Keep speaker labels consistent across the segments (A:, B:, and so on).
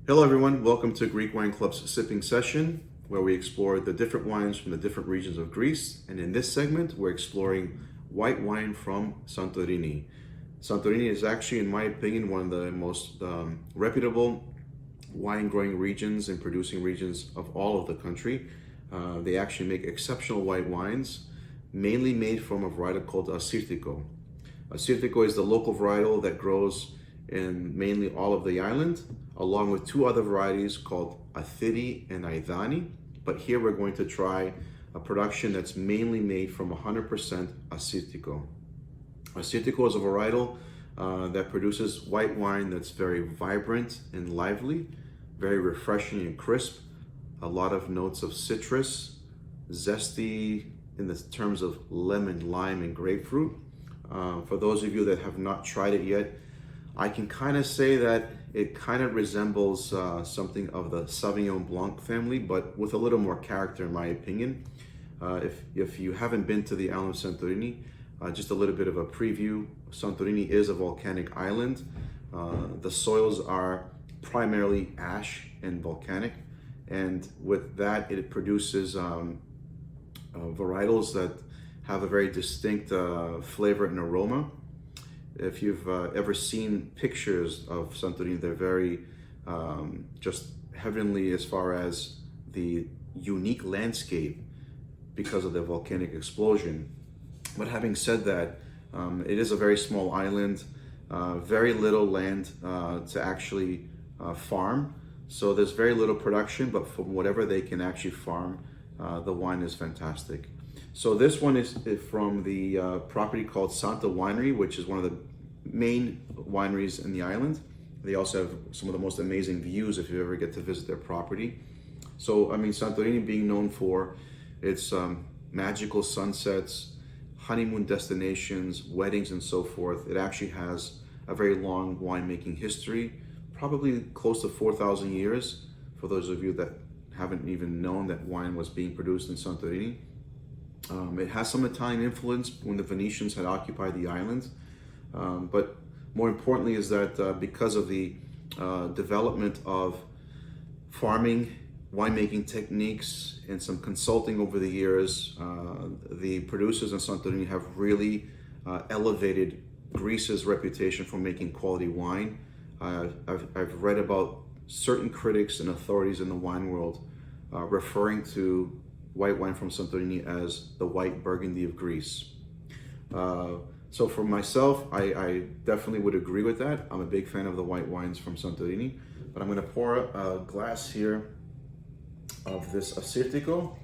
A: Hello everyone, welcome to Greek Wine Club's sipping session, where we explore the different wines from the different regions of Greece. And in this segment, we're exploring white wine from Santorini. Santorini is actually, in my opinion, one of the most reputable wine growing regions and producing regions of all of the country. They actually make exceptional white wines, mainly made from a varietal called Assyrtiko. Assyrtiko is the local varietal that grows in mainly all of the island, along with two other varieties called Athiri and Aidani. But here we're going to try a production that's mainly made from 100% Assyrtiko. Assyrtiko is a varietal that produces white wine that's very vibrant and lively, very refreshing and crisp, a lot of notes of citrus, zesty in the terms of lemon, lime, and grapefruit. For those of you that have not tried it yet, I can kind of say that it kind of resembles something of the Sauvignon Blanc family, but with a little more character, in my opinion. If you haven't been to the island of Santorini, just a little bit of a preview. Santorini is a volcanic island. The soils are primarily ash and volcanic, and with that, it produces varietals that have a very distinct flavor and aroma. If you've ever seen pictures of Santorini, they're very just heavenly as far as the unique landscape because of the volcanic explosion. But having said that, it is a very small island, very little land to actually farm. So there's very little production, but from whatever they can actually farm, the wine is fantastic. So this one is from the property called Santa Winery, which is one of the main wineries in the island. They also have some of the most amazing views if you ever get to visit their property. So, I mean, Santorini being known for its magical sunsets, honeymoon destinations, weddings, and so forth, it actually has a very long winemaking history, probably close to 4,000 years, for those of you that haven't even known that wine was being produced in Santorini. It has some Italian influence when the Venetians had occupied the island, but more importantly is that because of the development of farming, winemaking techniques, and some consulting over the years, the producers in Santorini have really elevated Greece's reputation for making quality wine. I've read about certain critics and authorities in the wine world referring to white wine from Santorini as the white Burgundy of Greece. So for myself, I definitely would agree with that. I'm a big fan of the white wines from Santorini, but I'm going to pour a glass here of this Assyrtiko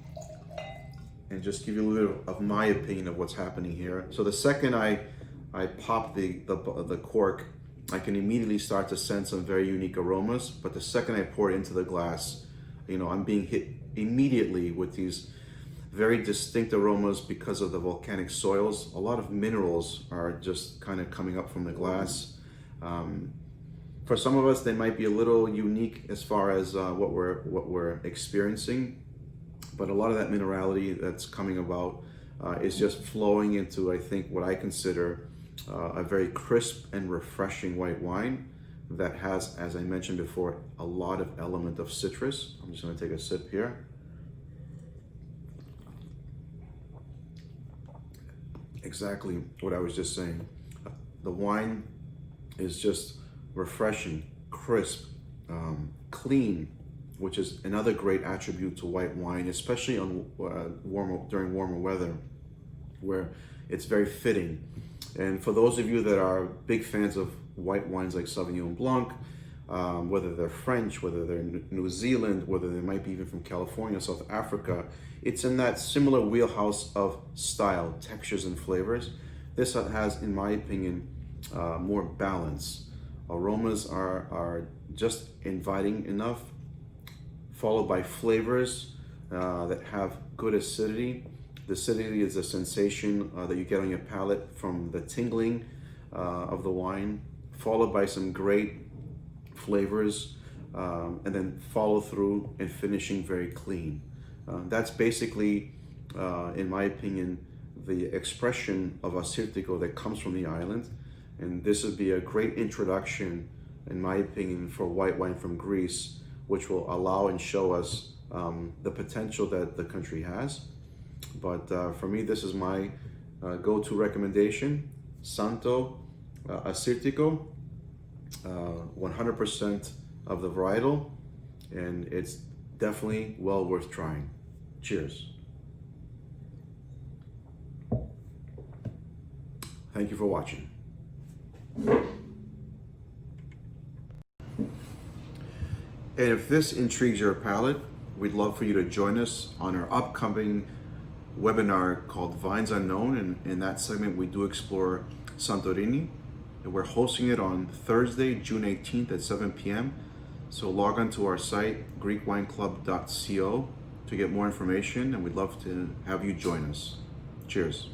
A: and just give you a little of my opinion of what's happening here. So the second I pop the cork, I can immediately start to sense some very unique aromas, but the second I pour it into the glass, I'm being hit immediately with these very distinct aromas because of the volcanic soils. A lot of minerals are just kind of coming up from the glass. For some of us, they might be a little unique as far as what we're experiencing, but a lot of that minerality that's coming about is just flowing into, I think, what I consider a very crisp and refreshing white wine that has, as I mentioned before, a lot of element of citrus. I'm just going to take a sip here. Exactly what I was just saying. The wine is just refreshing, crisp, clean, which is another great attribute to white wine, especially on during warmer weather, where it's very fitting. And for those of you that are big fans of white wines like Sauvignon Blanc, whether they're French, whether they're New Zealand, whether they might be even from California, South Africa, it's in that similar wheelhouse of style, textures, and flavors. This has, in my opinion, more balance. Aromas are just inviting enough, followed by flavors that have good acidity. The acidity is a sensation that you get on your palate from the tingling of the wine, followed by some great flavors, and then follow through and finishing very clean. That's basically in my opinion, the expression of Assyrtiko that comes from the island. And this would be a great introduction, in my opinion, for white wine from Greece, which will allow and show us the potential that the country has. But for me, this is my go-to recommendation, Santo Assyrtiko, 100% of the varietal, and it's definitely well worth trying. Cheers. Thank you for watching. And if this intrigues your palate, we'd love for you to join us on our upcoming webinar called Vines Unknown. And in that segment, we do explore Santorini. And we're hosting it on Thursday, June 18th at 7 p.m. So log on to our site, greekwineclub.co, to get more information. And we'd love to have you join us. Cheers.